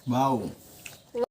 বাউ।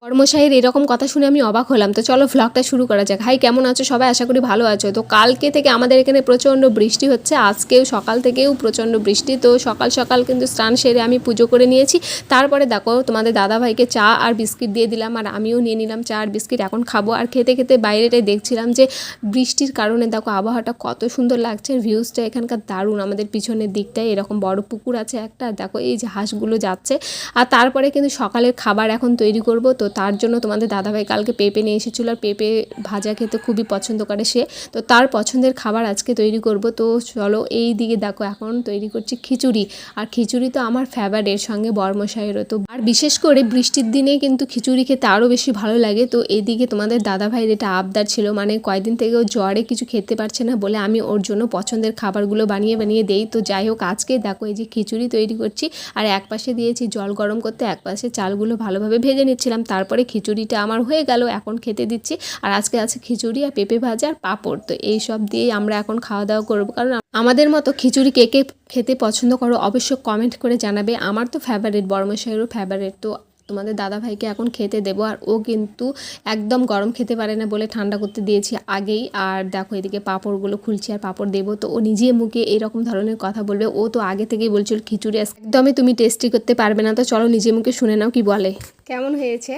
কর্মশাহীর এরকম কথা শুনে আমি অবাক হলাম। তো চলো ভ্লগটা শুরু করা যাক। হাই, কেমন আছো সবাই? আশা করি ভালো আছো। তো কালকে থেকে আমাদের এখানে প্রচণ্ড বৃষ্টি হচ্ছে, আজকেও সকাল থেকেও প্রচণ্ড বৃষ্টি। তো সকাল সকাল কিন্তু স্নান সেরে আমি পুজো করে নিয়েছি। তারপরে দেখো তোমাদের দাদাভাইকে চা আর বিস্কিট দিয়ে দিলাম, আর আমিও নিয়ে নিলাম চা আর বিস্কিট। এখন খাবো। আর খেতে খেতে বাইরেটাই দেখছিলাম যে বৃষ্টির কারণে দেখো আবহাওয়াটা কত সুন্দর লাগছে, ভিউজটা এখানকার দারুণ। আমাদের পিছনের দিকটায় এরকম বড় পুকুর আছে একটা, দেখো এই যে হাঁসগুলো যাচ্ছে। আর তারপরে কিন্তু সকালের খাবার এখন তৈরি করব। তো তার জন্য তোমাদের দাদাভাই কালকে পেঁপে নিয়ে এসেছিলো, আর পেঁপে ভাজা খেতে খুবই পছন্দ করে সে। তো তার পছন্দের খাবার আজকে তৈরি করব। তো চলো এই দিকে দেখো এখন তৈরি করছি খিচুড়ি। আর খিচুড়ি তো আমার ফেভারিট, সঙ্গে বরমশাইয়েরও। তো আর বিশেষ করে বৃষ্টির দিনে কিন্তু খিচুড়ি খেতে আরও বেশি ভালো লাগে। তো এইদিকে তোমাদের দাদাভাইয়ের এটা আবদার ছিল, মানে কয়েকদিন থেকে ও জ্বরে কিছু খেতে পারছে না বলে আমি ওর জন্য পছন্দের খাবারগুলো বানিয়ে বানিয়ে দেই। তো যাই হোক, আজকে দেখো এই যে খিচুড়ি তৈরি করছি, আর এক পাশে দিয়েছি জল গরম করতে, এক পাশে চালগুলো ভালোভাবে ভেজে নিচ্ছিলাম। তারপরে খিচুড়িটা আমার হয়ে গেল, এখন খেতে দিচ্ছি। আর আজকে আছে খিচুড়ি আর পেঁপে ভাজা আর পাঁপড়। তো এই সব দিয়েই আমরা এখন খাওয়া দাওয়া করবো। কারণ আমাদের মতো খিচুড়ি কে কে খেতে পছন্দ করো অবশ্যই কমেন্ট করে জানাবে। আমার তো ফেভারিট, বড়মশাইয়েরও ফেভারিট। তো তোমাদের দাদাভাইকে এখন খেতে দেবো। আর ও কিন্তু একদম গরম খেতে পারে না বলে ঠান্ডা করতে দিয়েছি আগেই। আর দেখো এদিকে পাঁপড়গুলো খুলছি আর পাঁপড় দেবো। তো ও নিজে মুখে এরকম ধরনের কথা বলবে। ও তো আগে থেকেই বলছিল খিচুড়ি একদমই তুমি টেস্টি করতে পারবে না। তো চলো নিজে মুখে শুনে নাও কি বলে। কেমন হয়েছে?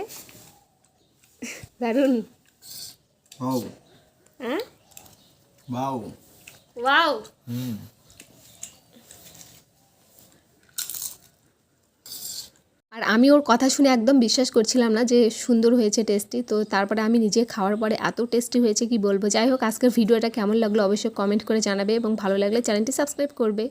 দারুণ। বাউ। হ্যাঁ, বাউ। ওয়াও। আর আমি ওর কথা শুনে একদম বিশ্বাস করছিলাম না যে সুন্দর হয়েছে, টেস্টি। তো তারপরে আমি নিজে খাওয়ার পরে এত টেস্টি হয়েছে কি বলবো। যাই হোক, আজকের ভিডিওটা কেমন লাগলো অবশ্যই কমেন্ট করে জানাবে, এবং ভালো লাগলে চ্যানেলটি সাবস্ক্রাইব করবে।